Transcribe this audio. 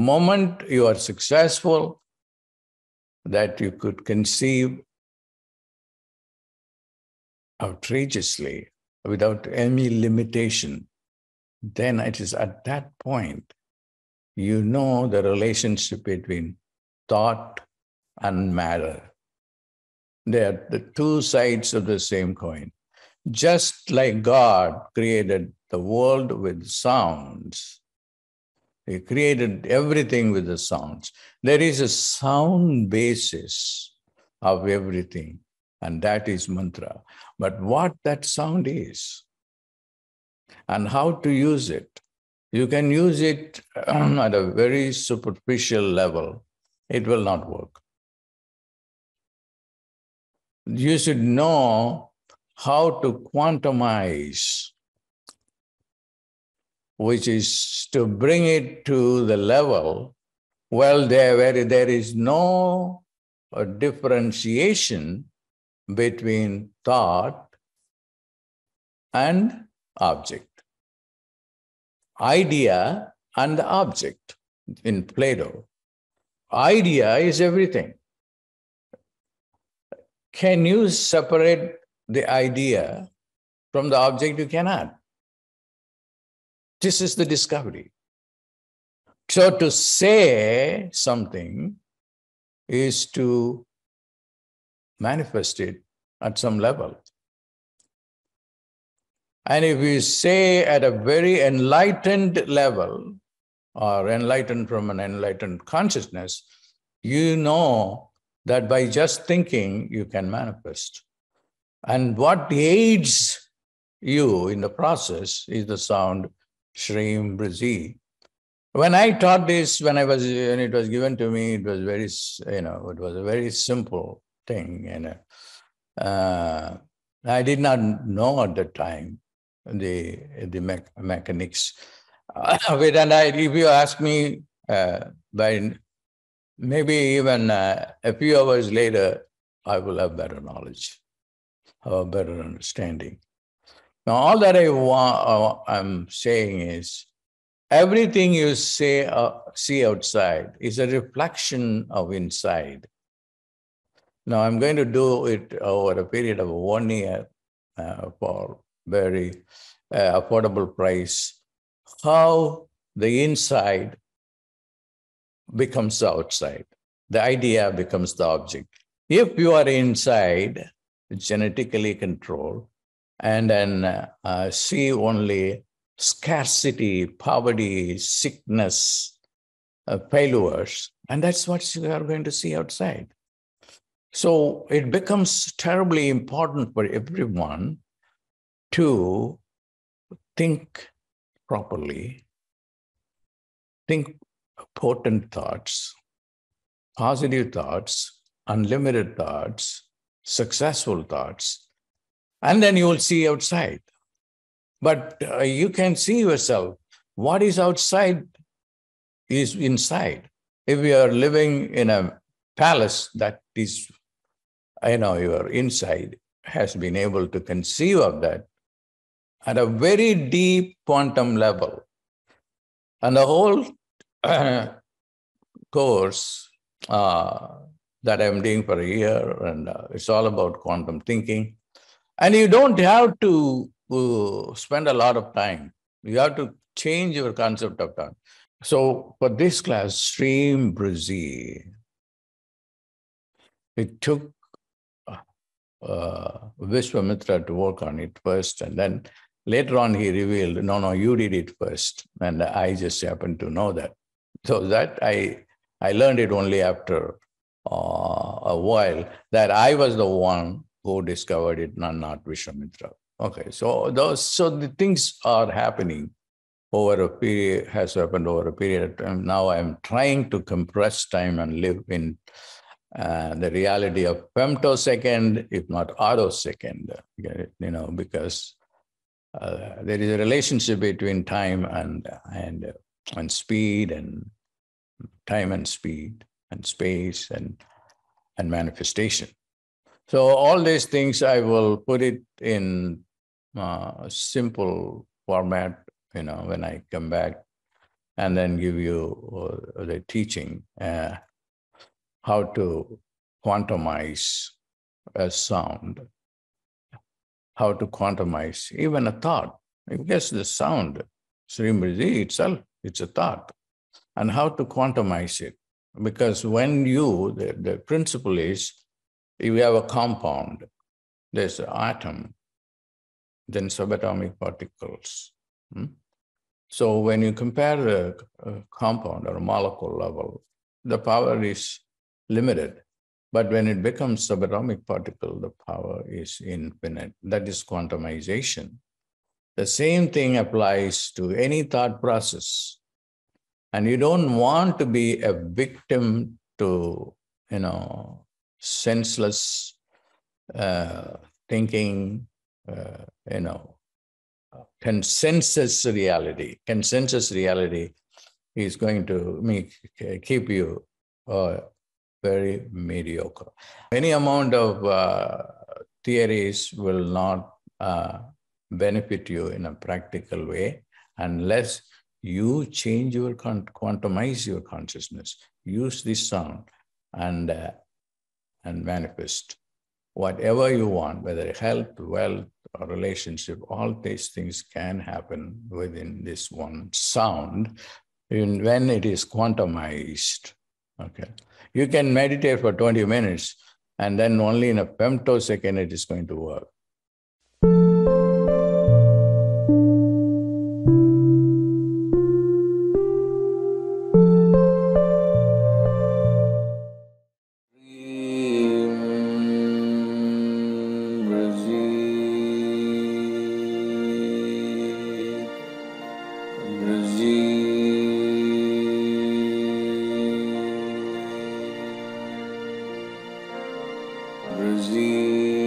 moment you are successful, that you could conceive outrageously without any limitation, then it is at that point you know the relationship between thought and matter. They are the two sides of the same coin. Just like God created the world with sounds, He created everything with the sounds. There is a sound basis of everything, and that is mantra. But what that sound is and how to use it, you can use it at a very superficial level. It will not work. You should know how to quantumize, which is to bring it to the level where there is no differentiation between thought and object, idea and the object. In Plato, idea is everything. Can you separate the idea from the object? You cannot. This is the discovery. So to say something is to manifest it at some level. And if you say at a very enlightened level, or enlightened from an enlightened consciousness, you know that by just thinking, you can manifest. And what aids you in the process is the sound Shreem Brzee. When I taught this, when it was given to me, it was very, it was a very simple thing. I did not know at the time the mechanics of it. And if you ask me, by maybe even a few hours later, I will have better knowledge, have a better understanding. Now, all that I'm saying is, everything you see outside is a reflection of inside. Now, I'm going to do it over a period of 1 year for very affordable price, how the inside becomes the outside. The idea becomes the object. If you are inside, genetically controlled, and then see only scarcity, poverty, sickness, failures, and that's what you are going to see outside. So it becomes terribly important for everyone to think properly, think potent thoughts, positive thoughts, unlimited thoughts, successful thoughts, and then you will see outside. But you can see yourself. What is outside is inside. If you are living in a palace, that is, your inside has been able to conceive of that at a very deep quantum level. And the whole course that I'm doing for a year, and it's all about quantum thinking. And you don't have to spend a lot of time. You have to change your concept of time. So for this class, Shreem Brzee, it took Vishwamitra to work on it first, and then later on he revealed, no, you did it first, and I just happened to know that. So that I learned it only after a while, that I was the one who discovered it, not Vishwamitra. Okay, so the things are happening over a period, has happened over a period of time. Now I'm trying to compress time and live in the reality of femtosecond, if not attosecond, because there is a relationship between time and speed, and time and speed, and space and manifestation. So all these things I will put it in simple format, when I come back and then give you the teaching how to quantumize a sound, how to quantumize even a thought. Because the sound, Shreem Brzee itself, it's a thought, and how to quantumize it. Because when the principle is, if you have a compound, there's an atom, then subatomic particles. So when you compare a compound or a molecule level, the power is limited. But when it becomes subatomic particle, the power is infinite. That is quantumization. The same thing applies to any thought process. And you don't want to be a victim to, senseless thinking, consensus reality. Consensus reality is going to keep you very mediocre. Any amount of theories will not benefit you in a practical way unless you change your quantumize your consciousness, use this sound, and manifest whatever you want, whether health, wealth, or relationship. All these things can happen within this one sound when it is quantumized. Okay, you can meditate for 20 minutes, and then only in a femtosecond it is going to work. Brzee.